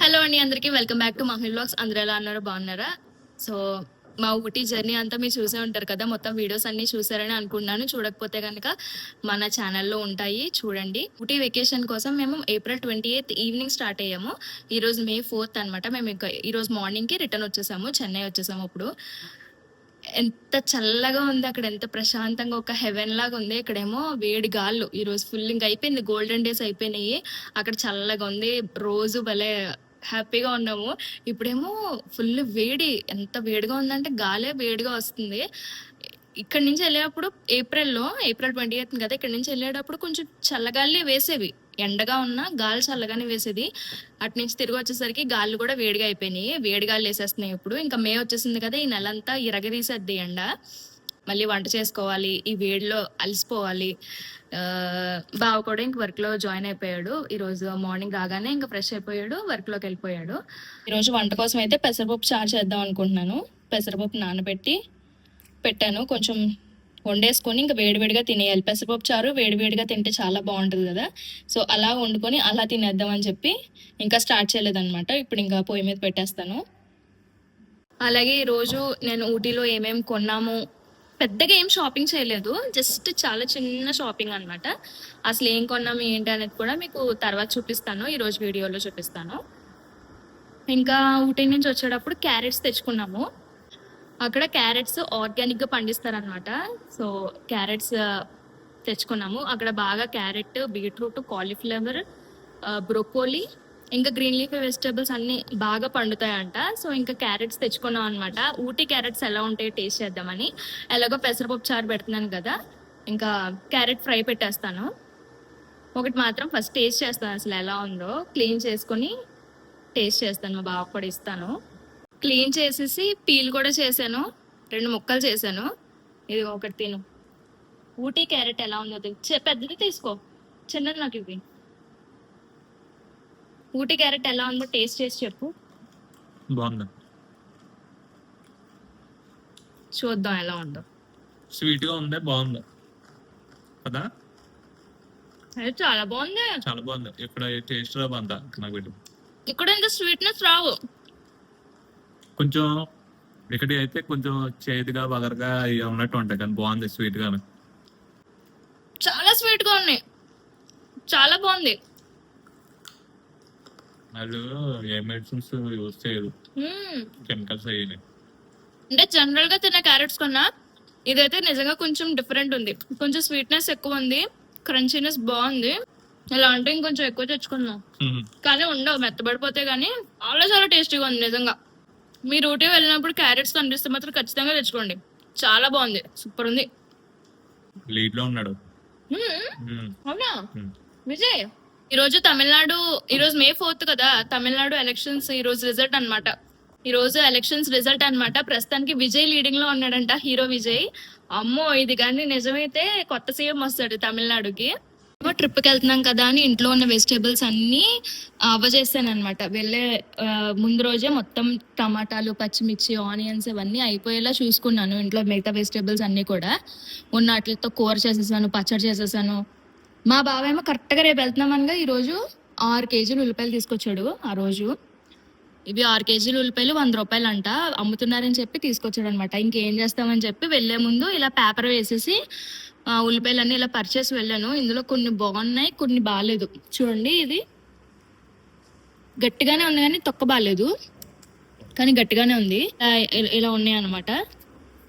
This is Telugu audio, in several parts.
హలో అండి, అందరికీ వెల్కమ్ బ్యాక్ టు మహిళ వ్లాగ్స్. అందరూ ఎలా అన్నారో బాగున్నారా? సో మా ఊటీ జర్నీ అంతా మీరు చూసే ఉంటారు కదా. మొత్తం వీడియోస్ అన్ని చూసారని అనుకున్నాను. చూడకపోతే కనుక మన ఛానల్లో ఉంటాయి, చూడండి. ఊటీ వెకేషన్ కోసం మేము April 28 ఈవినింగ్ స్టార్ట్ అయ్యాము. ఈరోజు May 4 అనమాట. మేము ఇంకా ఈరోజు మార్నింగ్కి రిటర్న్ వచ్చేసాము, చెన్నై వచ్చేసాము. ఇప్పుడు ఎంత చల్లగా ఉంది అక్కడ, ఎంత ప్రశాంతంగా, ఒక హెవెన్ లాగా ఉంది. ఇక్కడేమో వేడి గాళ్ళు. ఈరోజు ఫుల్ ఇంకా అయిపోయింది, గోల్డెన్ డేస్ అయిపోయినాయి. అక్కడ చల్లగా ఉంది, రోజు భలే హ్యాపీగా ఉన్నాము. ఇప్పుడేమో ఫుల్ వేడి, ఎంత వేడిగా ఉందంటే గాలే వేడిగా వస్తుంది. ఇక్కడ నుంచి వెళ్ళేటప్పుడు April 28 కదా, ఇక్కడ నుంచి వెళ్ళేటప్పుడు కొంచెం చల్లగాలి వేసేవి, ఎండగా ఉన్నా గాలి చల్లగానే వేసేది. అటు నుంచి తిరిగి వచ్చేసరికి గాలి కూడా వేడిగా అయిపోయినాయి, వేడిగాలు వేసేస్తున్నాయి. ఇప్పుడు ఇంకా మే వచ్చేసింది కదా, ఈ నెలంతా ఇరగదీసేద్ది ఎండ. మళ్ళీ వంట చేసుకోవాలి, ఈ వేడిలో అలసిపోవాలి. బావ కూడా ఇంక వర్క్ లో జాయిన్ అయిపోయాడు. ఈ రోజు మార్నింగ్ రాగానే ఇంకా ఫ్రెష్ అయిపోయాడు, వర్క్ లోకి వెళ్ళిపోయాడు. ఈరోజు వంట కోసం అయితే పెసరపప్పు చారు చేద్దాం అనుకుంటున్నాను. పెసరపప్పు నానబెట్టి పెట్టాను, కొంచెం వండేసుకొని ఇంకా వేడివేడిగా తినేయాలి. పెసరపప్పు చారు వేడివేడిగా తింటే చాలా బాగుంటుంది కదా. సో అలా వండుకొని అలా తినేద్దామని చెప్పి ఇంకా స్టార్ట్ చేయలేదన్నమాట. ఇప్పుడు ఇంకా పొయ్యి మీద పెట్టేస్తాను. అలాగే ఈరోజు నేను ఊటీలో ఏమేమి కొన్నాము, పెద్దగా ఏం షాపింగ్ చేయలేదు, జస్ట్ చాలా చిన్న షాపింగ్ అనమాట. అసలు ఏం కొన్నాము ఏంటి అనేది కూడా మీకు తర్వాత చూపిస్తాను, ఈరోజు వీడియోలో చూపిస్తాను. ఇంకా ఊటీ నుంచి వచ్చేటప్పుడు క్యారెట్స్ తెచ్చుకున్నాము. అక్కడ క్యారెట్స్ ఆర్గానిక్గా పండిస్తారనమాట. సో క్యారెట్స్ తెచ్చుకున్నాము. అక్కడ బాగా క్యారెట్, బీట్రూట్, కాలీఫ్లవర్, బ్రోకోలీ, ఇంకా గ్రీన్ లీఫీ వెజిటేబుల్స్ అన్ని బాగా పండుతాయంట. సో ఇంకా క్యారెట్స్ తెచ్చుకున్నాం అనమాట. ఊటీ క్యారెట్స్ ఎలా ఉంటాయో టేస్ట్ చేద్దామని. ఎలాగో పెసరపప్పు చారు పెడుతున్నాను కదా, ఇంకా క్యారెట్ ఫ్రై పెట్టేస్తాను. ఒకటి మాత్రం ఫస్ట్ టేస్ట్ చేస్తాను, అసలు ఎలా ఉందో క్లీన్ చేసుకొని టేస్ట్ చేస్తాను. మా బావ కూడా ఇస్తాను. క్లీన్ చేసేసి పీల్ కూడా చేశాను, 2 ముక్కలు చేశాను. ఇది ఒకటి తిను. ఊటీ క్యారెట్ ఎలా ఉందో పెద్దది తీసుకో, చిన్నది నాకు ఇవి. ఊటీ క్యారెట్ ఎలా ఉందో టేస్ట్ చేసి చెప్పు. బాగుంది, చూద్దాం ఎలా ఉందో. స్వీట్ గా ఉంది, బాగుంది కదా. అది చాలా బాగుంది, చాలా బాగుంది. ఇక్కడ టేస్ట్ రా బంద నాకు పెట్టు. ఇక్కడ ఇంకా స్వీట్నెస్ రావు. కొంచెం ఇక్కడ అయితే కొంచెం చేదుగా బగరగా ఉన్నట్టు ఉంటాయి, కానీ బాగుంది స్వీట్ గా. చాలా స్వీట్ గా ఉన్నాయి, చాలా బాగుంది. వాళ్ళు ఏ మెడిసిన్స్ యూజ్ చేయరు, కెమికల్స్ అయ్యి. అంటే జనరల్ గా తినే క్యారెట్స్ కన్నా ఇదైతే నిజంగా కొంచెం డిఫరెంట్ ఉంది. కొంచెం స్వీట్నెస్ ఎక్కువ ఉంది, క్రంచీనెస్ బాగుంది. ఇలా అంటే ఇంకొంచెం ఎక్కువ తెచ్చుకున్నాం, కానీ ఉండవు, మెత్తబడిపోతే. కానీ చాలా చాలా టేస్టీగా ఉంది నిజంగా. మీరు ఊటీ వెళ్ళినప్పుడు క్యారెట్స్ కనిపిస్తే మాత్రం ఖచ్చితంగా తెచ్చుకోండి, చాలా బాగుంది, సూపర్ ఉంది. లీడ్ లో ఉన్నాడు. అవునా విజయ్? ఈరోజు May 4 కదా, తమిళనాడు ఎలక్షన్స్ ఈ రోజు రిజల్ట్ అనమాట. ఈ రోజు ఎలక్షన్స్ రిజల్ట్ అనమాట. ప్రస్తుతానికి విజయ్ లీడింగ్ లో ఉన్నాడంట, హీరో విజయ్. అమ్మో, ఇది కానీ నిజమైతే కొత్త సీఎం వస్తాడు తమిళనాడుకి. ట్రిప్కి వెళ్తున్నాం కదా అని ఇంట్లో ఉన్న వెజిటేబుల్స్ అన్ని అవ్వజేస్తాను అనమాట. వెళ్ళే ముందు రోజే మొత్తం టమాటాలు, పచ్చిమిర్చి, ఆనియన్స్ ఇవన్నీ అయిపోయేలా చూసుకున్నాను. ఇంట్లో మిగతా వెజిటేబుల్స్ అన్ని కూడా ఉన్న వాటితో కూర చేసేసాను, పచ్చడి చేసేసాను. మా బావ ఏమో కరెక్ట్గా రేపు వెళ్తున్నామనగా ఈరోజు 6 కేజీలు ఉల్లిపాయలు తీసుకొచ్చాడు. ఆ రోజు ఇవి 6 కేజీలు ఉల్లిపాయలు 100 రూపాయలు అంట అమ్ముతున్నారని చెప్పి తీసుకొచ్చాడు అనమాట. ఇంకేం చేస్తామని చెప్పి వెళ్లే ముందు ఇలా పేపర్ వేసేసి ఉల్లిపాయలన్నీ ఇలా పర్చేసి వెళ్ళాను. ఇందులో కొన్ని బాగున్నాయి, కొన్ని బాగాలేదు. చూడండి, ఇది గట్టిగానే ఉంది కానీ తొక్క బాగాలేదు, కానీ గట్టిగానే ఉంది. ఇలా ఉన్నాయి అనమాట,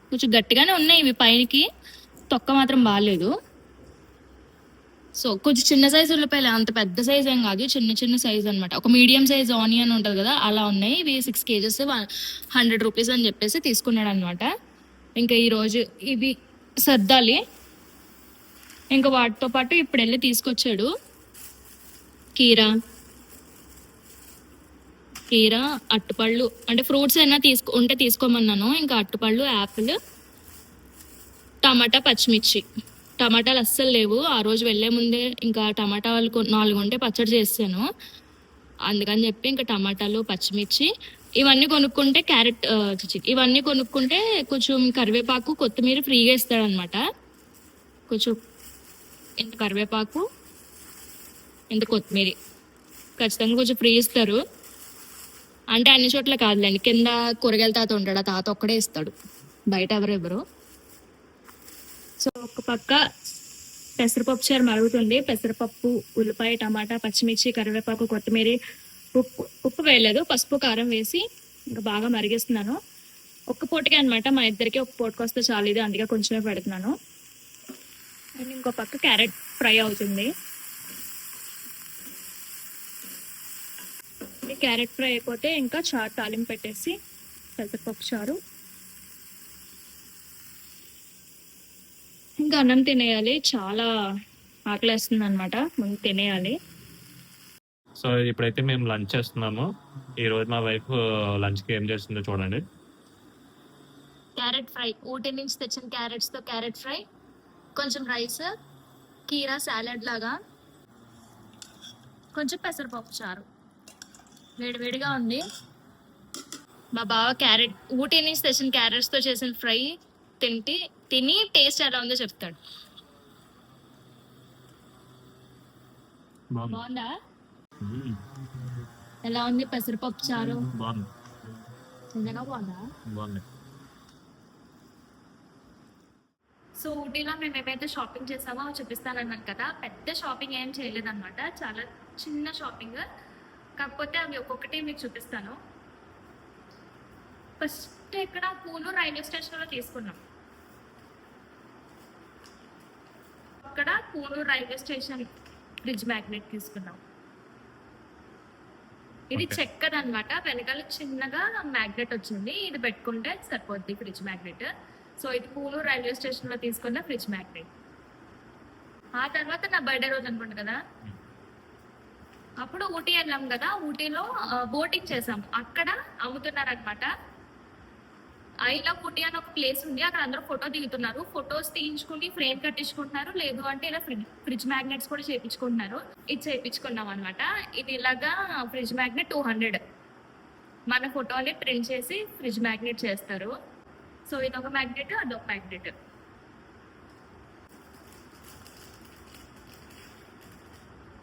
కొంచెం గట్టిగానే ఉన్నాయి ఇవి, పైనకి తొక్క మాత్రం బాగాలేదు. సో కొంచెం చిన్న సైజు ఉల్లిపాయలు, అంత పెద్ద సైజ్ ఏం కాదు, చిన్న చిన్న సైజ్ అనమాట. ఒక మీడియం సైజ్ ఆనియన్ ఉంటుంది కదా, అలా ఉన్నాయి. ఇవి 6 కేజెస్ 100 రూపీస్ అని చెప్పేసి తీసుకున్నాడు అనమాట. ఇంకా ఈరోజు ఇవి సర్దాలి. ఇంకా వాటితో పాటు ఇప్పుడు వెళ్ళి తీసుకొచ్చాడు కీరా, అట్టుపళ్ళు, అంటే ఫ్రూట్స్ అయినా ఉంటే తీసుకోమన్నాను. ఇంకా అట్టుపళ్ళు, యాపిల్, టమాటా, పచ్చిమిర్చి. టమాటాలు అస్సలు లేవు, ఆ రోజు వెళ్లే ముందే ఇంకా టమాటాలు 4 ఉంటే పచ్చడి చేసాను. అందుకని చెప్పి ఇంకా టమాటాలు, పచ్చిమిర్చి ఇవన్నీ కొనుక్కుంటే, క్యారెట్ ఇవన్నీ కొనుక్కుంటే కొంచెం కరివేపాకు, కొత్తిమీర ఫ్రీగా ఇస్తాడనమాట. కొంచెం ఇంత కరివేపాకు, ఇంత కొత్తిమీర ఖచ్చితంగా కొంచెం ఫ్రీ ఇస్తారు. అంటే అన్ని చోట్ల కాదులేండి, కింద కూరగాయల తాత ఉంటాడు, ఆ తాత ఒక్కడే ఇస్తాడు, బయట ఎవరు. సో ఒక పక్క పెసరపప్పు చారు మరుగుతుంది. పెసరపప్పు, ఉల్లిపాయ, టమాటా, పచ్చిమిర్చి, కరివేపాకు, కొత్తిమీర, ఉప్పు వేయలేదు, పసుపు కారం వేసి ఇంకా బాగా మరిగిస్తున్నాను. ఒక్క పూటకే అనమాట, మా ఇద్దరికి ఒక పూటకి వస్తే చాలు ఇది, అందుకే కొంచెమే పెడుతున్నాను. అండ్ ఇంకో పక్క క్యారెట్ ఫ్రై అవుతుంది. ఈ క్యారెట్ ఫ్రై అయిపోతే ఇంకా చారు తాలింపు పెట్టేసి పెసరపప్పు చారు, ఇంకా అన్నం తినేయాలి. చాలా ఆకలేస్తుంది అనమాట, ముందు తినేయాలి. సో ఇప్పుడైతే మేము లంచ్ చేస్తున్నాము. ఈ రోజు మా వైఫ్ లంచ్కి ఏం చేస్తుందో చూడండి. క్యారెట్ ఫ్రై, ఊటీ నుంచి తెచ్చిన క్యారెట్స్ తో క్యారెట్ ఫ్రై, కొంచెం రైస్, కీరా సాలెడ్ లాగా, కొంచెం పెసరపప్పు చారు, వేడివేడిగా ఉంది. మా బావ క్యారెట్, ఊటీ నుంచి తెచ్చిన క్యారెట్స్ తో చేసిన ఫ్రై తిని టేస్ట్ ఎలా ఉందో చెప్తాడు. బాగుందా? ఎలా ఉంది పెసరపప్పు చారు? బాగుంది. నిజంగా బాగుందా? సో ఊటీలో మేము ఏమైతే షాపింగ్ చేసామో చూపిస్తానన్నాను కదా, పెద్ద షాపింగ్ ఏం చేయలేదన్నమాట, చాలా చిన్న షాపింగ్. కాకపోతే అవి ఒక్కొక్కటి మీకు చూపిస్తాను. ఫస్ట్ ఇక్కడ కూనూరు రైల్వే స్టేషన్లో తీసుకున్నాం. అక్కడ Coonoor railway station fridge magnet తీసుకున్నాం. ఇది చెక్కది అనమాట, వెనకాల చిన్నగా మ్యాగ్నెట్ వచ్చింది, ఇది పెట్టుకుంటే సరిపోద్ది ఫ్రిడ్జ్ మ్యాగ్నెట్. సో ఇది కూనూరు రైల్వే స్టేషన్ లో తీసుకున్న ఫ్రిడ్జ్ మ్యాగ్నెట్. ఆ తర్వాత నా బర్త్డే రోజు అనుకుంటా కదా, అప్పుడు ఊటీ వెళ్ళాం కదా, ఊటీలో బోటింగ్ చేసాం. అక్కడ అమ్ముతున్నారనమాట. ఐ లవ్ ఊటీ అని ఒక ప్లేస్ ఉంది, అక్కడ అందరూ ఫోటో దిగుతున్నారు. ఫొటోస్ తీయించుకుని ఫ్రేమ్ కట్టించుకుంటున్నారు, లేదు అంటే ఇలా ఫ్రిడ్జ్ మ్యాగ్నెట్స్ కూడా చేయించుకుంటున్నారు. ఇది చేయించుకున్నాం అనమాట. ఇది ఇలాగా ఫ్రిడ్జ్ మ్యాగ్నెట్ 200, మన ఫోటోని ప్రింట్ చేసి ఫ్రిడ్జ్ మ్యాగ్నెట్ చేస్తారు. సో ఇది ఒక మ్యాగ్నెట్, అదొక మ్యాగ్నెట్.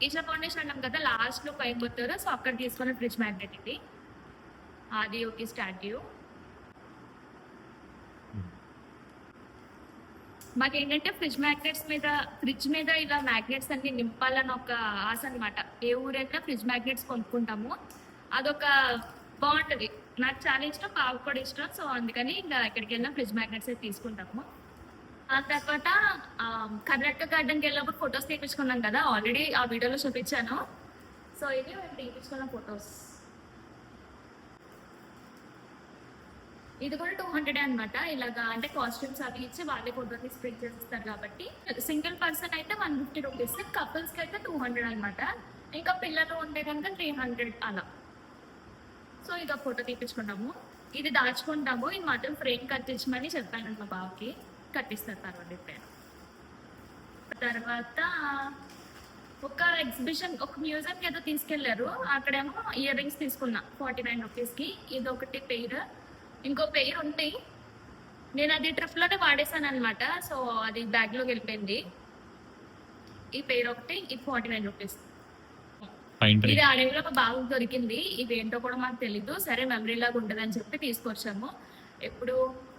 ఈషా ఫౌండేషన్ అన్నాం కదా, లాస్ట్ లో కోయంబత్తూరు, సో అక్కడ తీసుకున్న ఫ్రిడ్జ్ మ్యాగ్నెట్ ఇది. అది ఒక స్టాట్యూ. మాకేంటంటే ఫ్రిడ్జ్ మీద ఇలా మ్యాగ్నెట్స్ అన్ని నింపాలని ఒక ఆశ అనమాట. ఏ ఊరైనా ఫ్రిడ్జ్ మ్యాగ్నెట్స్ కొనుక్కుంటాము, అదొక బాగుంటది. నాకు చాలా ఇష్టం, బాగా కూడా ఇష్టం. సో అందుకని ఇంకా ఎక్కడికి వెళ్ళినా ఫ్రిడ్జ్ మ్యాగ్నెట్స్ అయితే తీసుకుంటాము. ఆ తర్వాత కర్ణాటక గార్డెన్కి వెళ్ళినప్పుడు ఫొటోస్ తీపించుకున్నాం కదా, ఆల్రెడీ ఆ వీడియోలో చూపించాను. సో ఇది మేము తీపించుకున్న ఫొటోస్. ఇది కూడా 200 అనమాట. ఇలాగా అంటే కాస్ట్యూమ్స్ అవి ఇచ్చి వాళ్ళే ఫోటోని స్ప్రింట్ చేస్తారు కాబట్టి, సింగిల్ పర్సన్ అయితే 150 రూపీస్, కపుల్స్ కి అయితే 200 అనమాట. ఇంకా పిల్లలు ఉంటే కనుక 300 అలా. సో ఇది ఒక ఫోటో తీపించుకున్నాము. ఇది దాచుకుంటాము, ఇది మాత్రం ఫ్రేమ్ కట్టించమని చెప్పాను మా బావకి, కట్టిస్తారు తర్వాత. తర్వాత ఒక ఎగ్జిబిషన్, ఒక మ్యూజియం ఏదో తీసుకెళ్లారు, అక్కడేమో ఇయర్ రింగ్స్ తీసుకున్నా 49 రూపీస్కి. ఇది ఒకటి పెయిర్, ఇంకో పెయిర్ ఉంటాయి. నేను అది ట్రిప్ లోనే వాడేసాను అనమాట, సో అది బ్యాగ్ లోకి వెళ్ళిపోయింది. ఈ పెయిర్ ఒకటి, ఇది 49 రూపీస్. ఇది అడవిలో బాగా దొరికింది, ఇది ఏంటో కూడా మాకు తెలీదు. సరే మెమరీ లాగా ఉంటుందని చెప్పి తీసుకొచ్చాము. ఎప్పుడు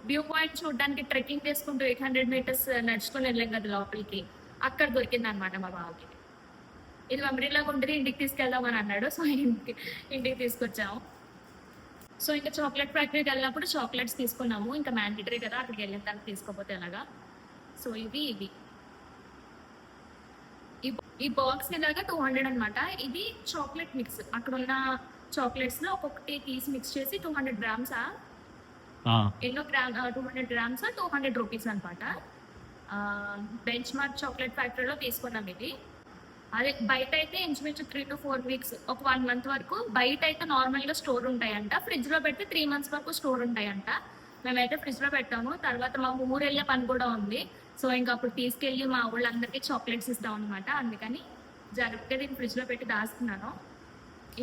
వ్యూ పాయింట్ చూడడానికి ట్రెక్కింగ్ చేసుకుంటూ 800 మీటర్స్ నడుచుకుని వెళ్ళాం కదా లోపలికి, అక్కడ దొరికింది అనమాట మా బావకి. ఇది మెమరీ లాగా ఉంటుంది, ఇంటికి తీసుకెళ్దామని అన్నాడు. సో ఇంటికి తీసుకొచ్చాము. సో ఇంకా చాక్లెట్ ఫ్యాక్టరీకి వెళ్ళినప్పుడు చాక్లెట్స్ తీసుకున్నాము, ఇంకా మ్యాండేటరీ కదా అక్కడికి వెళ్ళిన తర్వాత తీసుకోకపోతే ఎలాగా. సో ఇవి ఈ బాక్స్ ఇలాగా 200 అనమాట. ఇది చాక్లెట్ మిక్స్, అక్కడ ఉన్న చాక్లెట్స్ లో ఒక్కొక్కటి తీసి మిక్స్ చేసి 200 గ్రామ్స్, ఎన్నో 200 గ్రామ్స్ 200 రూపీస్ అనమాట. బెంచ్ మార్క్ చాక్లెట్ ఫ్యాక్టరీలో తీసుకున్నాం ఇది. అదే బయట అయితే ఇంచుమించు 3 to 4 వీక్స్, ఒక 1 month వరకు బయట అయితే నార్మల్గా స్టోర్ ఉంటాయంట. ఫ్రిడ్జ్లో పెడితే 3 months వరకు స్టోర్ ఉంటాయంట. మేమైతే ఫ్రిడ్జ్లో పెట్టాము. తర్వాత మా ఊరు వెళ్ళే పని కూడా ఉంది, సో ఇంకా అప్పుడు తీసుకెళ్ళి మా ఊళ్ళందరికీ చాక్లెట్స్ ఇస్తాం అనమాట. అందుకని జాగ్రత్తగా దీన్ని ఫ్రిడ్జ్లో పెట్టి దాస్తున్నాను.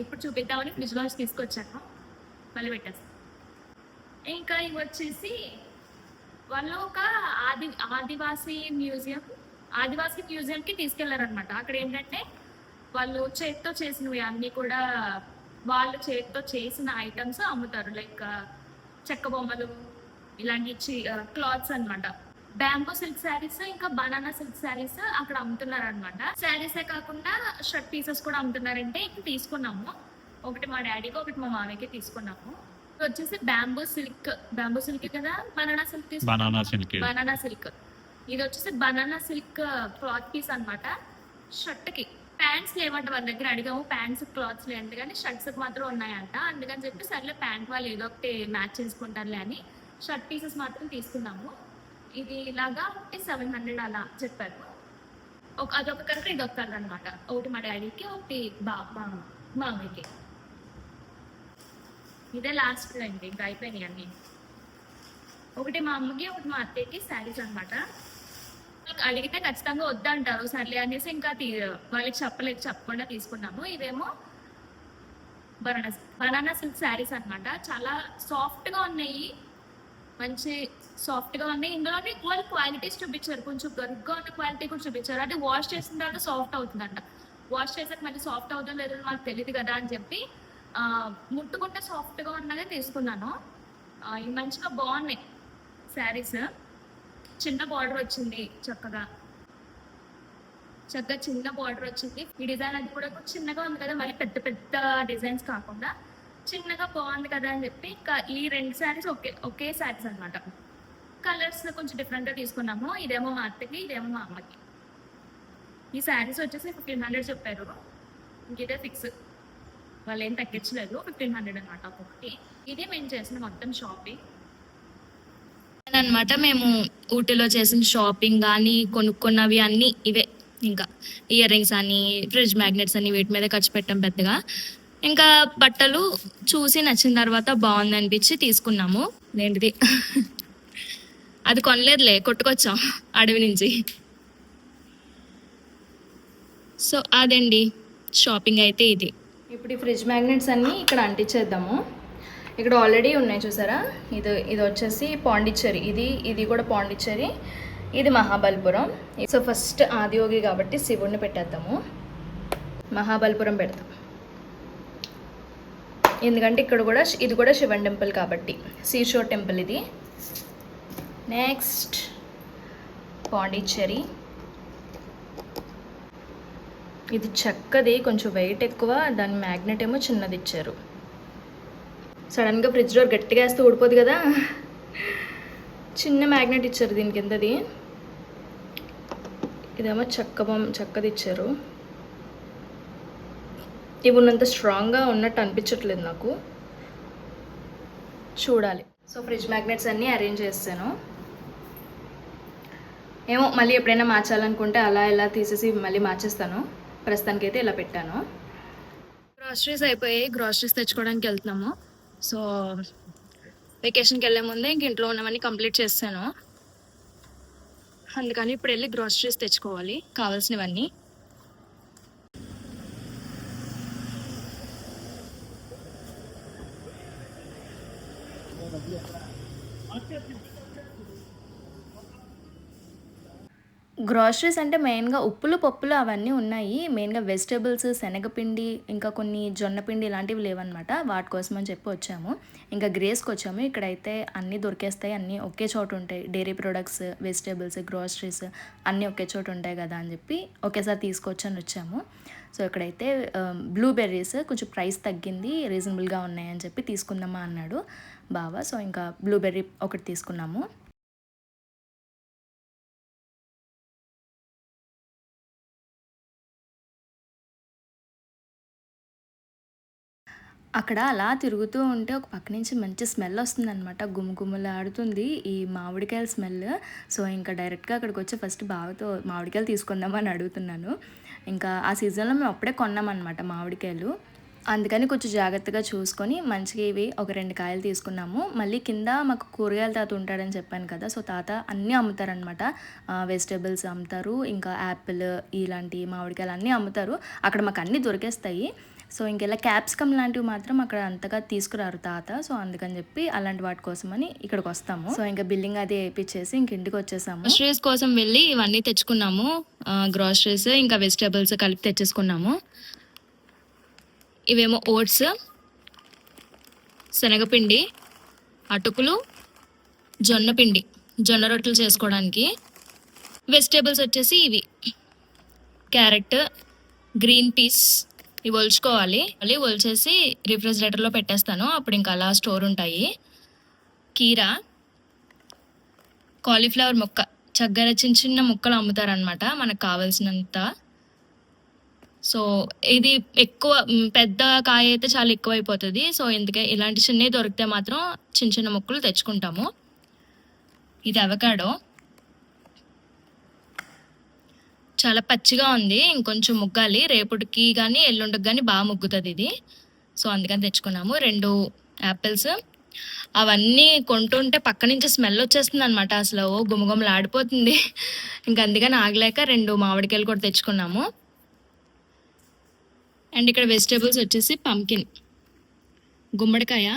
ఇప్పుడు చూపిద్దామని ఫ్రిడ్జ్లో తీసుకొచ్చాను, మళ్ళీ పెట్టేస్తాను. ఇంకా ఇవి వచ్చేసి వాళ్ళు ఒక ఆదివాసీ మ్యూజియంకి తీసుకెళ్లారనమాట. అక్కడ ఏంటంటే వాళ్ళు చేతితో చేసినవి అన్నీ కూడా వాళ్ళు చేతితో చేసిన ఐటమ్స్ అమ్ముతారు. లైక్ చెక్క బొమ్మలు, ఇలాంటి క్లాత్స్ అన్నమాట. బ్యాంబూ సిల్క్ శారీస్, ఇంకా బనానా సిల్క్ శారీస్ అక్కడ అమ్ముతున్నారు అనమాట. శారీసే కాకుండా షర్ట్ పీసెస్ కూడా అమ్ముతున్నారంటే ఇంక తీసుకున్నాము. ఒకటి మా డాడీకి, ఒకటి మా మామయ్యకి తీసుకున్నాము. ఇది వచ్చేసి బ్యాంబూ సిల్క్ కదా, banana silk banana silk. Banana silk. ఇది వచ్చేసి బనానా సిల్క్ క్లాత్ పీస్ అన్నమాట. షర్ట్ కి ప్యాంట్స్ లేవంట వాళ్ళ దగ్గర. అడిగాము ప్యాంట్స్ క్లాత్స్ లేదంట, కానీ షర్ట్స్ మాత్రం ఉన్నాయంట. అందుకని చెప్పి సర్లే ప్యాంట్ వాళ్ళు ఏదో ఒకటి మ్యాచ్ చేసుకుంటారులే అని షర్ట్ పీసెస్ మాత్రం తీసుకున్నాము. ఇది ఇలాగా 700 అలా చెప్పారు. అదొక కలర్, ఇదొక కలర్ అనమాట. ఒకటి మా డాడీకి, ఒకటి మా మామయ్యకి. ఇదే లాస్ట్ అండి, ఇంకా అయిపోయినాయి అన్ని. ఒకటి మా అమ్మకి, ఒకటి మా అత్తయ్యకి శారీస్ అనమాట. అడిగితే ఖచ్చితంగా వద్దంటారు, సర్లే అనేసి ఇంకా వాళ్ళకి చెప్పకుండా తీసుకున్నాము. ఇవేమో బనానా సిల్క్ శారీస్ అనమాట. చాలా సాఫ్ట్ గా ఉన్నాయి, మంచి సాఫ్ట్ గా ఉన్నాయి. ఇందులోనే ఈక్వల్ క్వాలిటీస్ చూపించారు, కొంచెం గరుగ్గా ఉన్న క్వాలిటీ కూడా చూపించారు. అది వాష్ చేసిన తర్వాత సాఫ్ట్ అవుతుందంట. వాష్ చేసాక మళ్ళీ సాఫ్ట్ అవుతుందో లేదో మాకు తెలియదు కదా అని చెప్పి ముట్టుకుంటే సాఫ్ట్ గా ఉన్నదే తీసుకున్నాను. ఇవి మంచిగా బాగున్నాయి శారీస్. చిన్న బార్డర్ వచ్చింది, చక్కగా చిన్న బార్డర్ వచ్చింది. ఈ డిజైన్ అది కూడా చిన్నగా ఉంది కదా, మళ్ళీ పెద్ద పెద్ద డిజైన్స్ కాకుండా చిన్నగా బాగుంది కదా అని చెప్పి ఇంకా ఈ 2 శారీస్ ఒకే శారీస్ అనమాట. కలర్స్ కొంచెం డిఫరెంట్ గా తీసుకున్నాము. ఇదేమో మా అత్తకి, ఇదేమో మా అమ్మకి. ఈ శారీస్ వచ్చేసి 1500 చెప్పారు. ఇంకిదే ఫిక్స్, వాళ్ళు ఏం తగ్గించలేదు. 1500 అనమాట ఒక్కొక్కటి. ఇదే మేము చేసిన మొత్తం షాపింగ్ అనమాట. మేము ఊటీలో చేసిన షాపింగ్ కానీ కొనుక్కున్నవి అన్నీ ఇవే. ఇంకా ఇయర్ రింగ్స్ అని, ఫ్రిడ్జ్ మ్యాగ్నెట్స్ అని, వీటి మీద ఖర్చు పెట్టాం పెద్దగా. ఇంకా బట్టలు చూసి నచ్చిన తర్వాత బాగుంది అనిపించి తీసుకున్నాము. ఏంటిది అది కొనలేదులే, కొట్టుకొచ్చాం అడవి నుంచి. సో అదండి షాపింగ్ అయితే ఇది. ఇప్పుడు ఈ ఫ్రిడ్జ్ మ్యాగ్నెట్స్ అన్నీ ఇక్కడ అంటించేద్దాము. ఇక్కడ ఆల్రెడీ ఉన్నాయి చూసారా. ఇది వచ్చేసి పాండిచ్చేరి, ఇది కూడా పాండిచ్చేరి, ఇది మహాబలిపురం. సో ఫస్ట్ ఆదియోగి కాబట్టి శివుడిని పెట్టేద్దాము. మహాబలిపురం పెడతాం, ఎందుకంటే ఇది కూడా శివన్ టెంపుల్ కాబట్టి, సీషోర్ టెంపుల్ ఇది. నెక్స్ట్ పాండిచ్చేరి, ఇది చెక్కది, కొంచెం వెయిట్ ఎక్కువ, దాని మ్యాగ్నెట్ ఏమో చిన్నది ఇచ్చారు. సడన్గా ఫ్రిడ్జ్ డోర్ గట్టిగా వేస్తే ఊడిపోదు కదా, చిన్న మ్యాగ్నెట్ ఇచ్చారు దీని కిందది. ఇదేమో చెక్కది ఇచ్చారు. ఇవి ఉన్నంత స్ట్రాంగ్గా ఉన్నట్టు అనిపించట్లేదు నాకు, చూడాలి. సో ఫ్రిడ్జ్ మ్యాగ్నెట్స్ అన్నీ అరేంజ్ చేస్తాను. ఏమో మళ్ళీ ఎప్పుడైనా మార్చాలనుకుంటే అలా ఇలా తీసేసి మళ్ళీ మార్చేస్తాను. ప్రస్తుతానికైతే ఇలా పెట్టాను. గ్రాసరీస్ అయిపోయాయి, గ్రాసరీస్ తెచ్చుకోవడానికి వెళ్తున్నాము. సో వెకేషన్కి వెళ్ళే ముందే ఇంక ఇంట్లో ఉన్నవన్నీ కంప్లీట్ చేస్తాను. అందుకని ఇప్పుడు వెళ్ళి గ్రాసరీస్ తెచ్చుకోవాలి, కావాల్సినవన్నీ. గ్రాసరీస్ అంటే మెయిన్గా ఉప్పులు, పప్పులు అవన్నీ ఉన్నాయి. మెయిన్గా వెజిటేబుల్స్, శనగపిండి, ఇంకా కొన్ని జొన్నపిండి ఇలాంటివి లేవన్నమాట. వాటి కోసం అని చెప్పి వచ్చాము. ఇంకా గ్రేస్కి వచ్చాము. ఇక్కడైతే అన్నీ దొరికేస్తాయి, అన్నీ ఒకే చోట ఉంటాయి. డైరీ ప్రొడక్ట్స్, వెజిటేబుల్స్, గ్రాసరీస్ అన్నీ ఒకే చోట ఉంటాయి కదా అని చెప్పి ఒకేసారి తీసుకొచ్చని వచ్చాము. సో ఇక్కడైతే బ్లూబెర్రీస్ కొంచెం ప్రైస్ తగ్గింది, రీజనబుల్గా ఉన్నాయని చెప్పి తీసుకుందామా అన్నాడు బావ. సో ఇంకా బ్లూబెర్రీ ఒకటి తీసుకున్నాము. అక్కడ అలా తిరుగుతూ ఉంటే ఒక పక్క నుంచి మంచి స్మెల్ వస్తుందన్నమాట, గుమగుమలాడుతుంది ఈ మామిడికాయల స్మెల్. సో ఇంకా డైరెక్ట్గా అక్కడికి వచ్చి ఫస్ట్ బావతో మామిడికాయలు తీసుకుందామని అడుగుతున్నాను. ఇంకా ఆ సీజన్లో మేము అప్పుడే కొన్నామన్నమాట మామిడికాయలు, అందుకని కొంచెం జాగ్రత్తగా చూసుకొని మంచిగా ఇవి ఒక 2 కాయలు తీసుకున్నాము. మళ్ళీ కింద మాకు కూరగాయల తాత ఉంటాడని చెప్పాను కదా, సో తాత అన్నీ అమ్ముతారనమాట. వెజిటేబుల్స్ అమ్ముతారు, ఇంకా యాపిల్, ఇలాంటి మామిడికాయలు అన్నీ అమ్ముతారు. అక్కడ మాకు అన్నీ దొరికేస్తాయి. సో ఇంకెలా క్యాప్సికమ్ లాంటివి మాత్రం అక్కడ అంతగా తీసుకురారు తాత. సో అందుకని చెప్పి అలాంటి వాటి కోసమని ఇక్కడికి వస్తాము. సో ఇంకా బిల్లింగ్ అది వేయించేసి ఇంక ఇంటికి వచ్చేసాము. గ్రాసరీస్ కోసం వెళ్ళి ఇవన్నీ తెచ్చుకున్నాము. గ్రాసరీస్ ఇంకా వెజిటేబుల్స్ కలిపి తెచ్చేసుకున్నాము. ఇవేమో ఓట్స్, శనగపిండి, అటుకులు, జొన్న పిండి, జొన్న రొట్టెలు చేసుకోవడానికి. వెజిటేబుల్స్ వచ్చేసి ఇవి క్యారెట్, గ్రీన్ పీస్ ఇవి ఒలుచుకోవాలి. మళ్ళీ ఒలిచేసి రిఫ్రిజిరేటర్లో పెట్టేస్తాను, అప్పుడు ఇంకా అలా స్టోర్ ఉంటాయి. కీర, కాలీఫ్లవర్ ముక్క, చక్కర చిన్న చిన్న ముక్కలు అమ్ముతారనమాట మనకు కావాల్సినంత. సో ఇది ఎక్కువ పెద్ద కాయ అయితే చాలా ఎక్కువ అయిపోతుంది. సో ఎందుకే ఇలాంటి చిన్నవి దొరికితే మాత్రం చిన్న చిన్న ముక్కలు తెచ్చుకుంటాము. ఇది అవకాడో, చాలా పచ్చిగా ఉంది, ఇంకొంచెం ముగ్గాలి. రేపటికి కానీ ఎల్లుండికి కానీ బాగా ముగ్గుతుంది ఇది. సో అందుకని తెచ్చుకున్నాము. 2 యాపిల్స్. అవన్నీ కొంటుంటే పక్క నుంచి స్మెల్ వచ్చేస్తుంది అనమాట, అసలు గుమగుమలు ఆడిపోతుంది. ఇంకా అందుకని ఆగలేక 2 మామిడికాయలు కూడా తెచ్చుకున్నాము. అండ్ ఇక్కడ వెజిటేబుల్స్ వచ్చేసి పంకిన్, గుమ్మడికాయ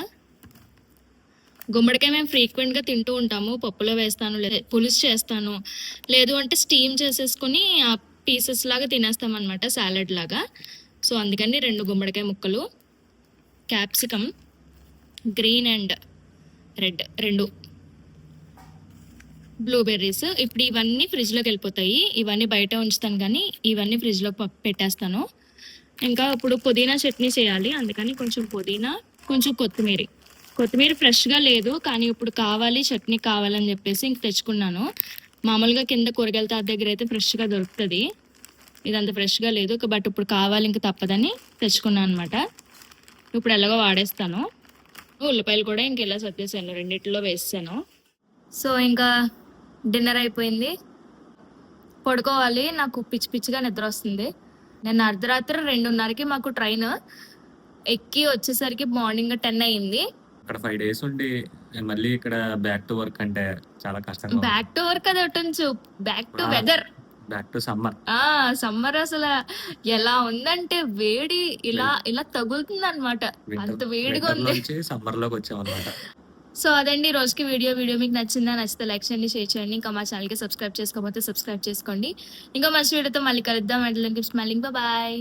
మేము ఫ్రీక్వెంట్గా తింటూ ఉంటాము. పప్పులో వేస్తాను, లేదా పులుసు చేస్తాను, లేదు అంటే స్టీమ్ చేసేసుకొని ఆ పీసెస్ లాగా తినేస్తాం అనమాట, సాలడ్ లాగా. సో అందుకని 2 గుమ్మడికాయ ముక్కలు. Capsicum, green and red 2. Blueberries. ఇప్పుడు ఇవన్నీ ఫ్రిడ్జ్లోకి వెళ్ళిపోతాయి, ఇవన్నీ బయట ఉంచుతాను కానీ ఇవన్నీ ఫ్రిడ్జ్లో పెట్టేస్తాను. ఇంకా ఇప్పుడు పుదీనా చట్నీ చేయాలి, అందుకని కొంచెం పుదీనా, కొంచెం కొత్తిమీర ఫ్రెష్గా లేదు కానీ ఇప్పుడు కావాలి, చట్నీ కావాలని చెప్పేసి ఇంక తెచ్చుకున్నాను. మామూలుగా కింద కూరగాయల తాత దగ్గర అయితే ఫ్రెష్గా దొరుకుతుంది, ఇదంతా ఫ్రెష్గా లేదు. బట్ ఇప్పుడు కావాలి, ఇంక తప్పదని తెచ్చుకున్నాను అనమాట. ఇప్పుడు ఎలాగో వాడేస్తాను. ఉల్లిపాయలు కూడా ఇంక ఇలా సర్దేశాను, 2 వేసాను. సో ఇంకా డిన్నర్ అయిపోయింది, పడుకోవాలి. నాకు పిచ్చి పిచ్చిగా నిద్ర వస్తుంది. నేను అర్ధరాత్రి 2:30కి మాకు ట్రైన్ ఎక్కి వచ్చేసరికి మార్నింగ్ 10 అయింది. అక్కడ 5 days ఉండి మళ్ళీ ఇక్కడ బ్యాక్ టు వర్క్ అంటే చాలా కష్టంగా ఉంది. బ్యాక్ టు వర్క్ అది ఒట్టంచు, back to weather, back to summer. Summer అసలు ఎలా ఉందంటే వేడి ఇలా ఇలా తగులుతుంది అనమాట, అంత వేడిగా ఉంది. సమ్మర్ లోకి వచ్చాం అనమాట. సో అదండి రోజుకి వీడియో మీకు నచ్చితే లైక్ చేయండి, షేర్ చేయండి. ఇంకా మా ఛానల్కి సబ్స్క్రైబ్ చేసుకోకపోతే సబ్స్క్రైబ్ చేసుకోండి. ఇంకా మంచి వీడియోతో మళ్ళీ కలుద్దాం. అంటే స్మైలింగ్, బాయ్.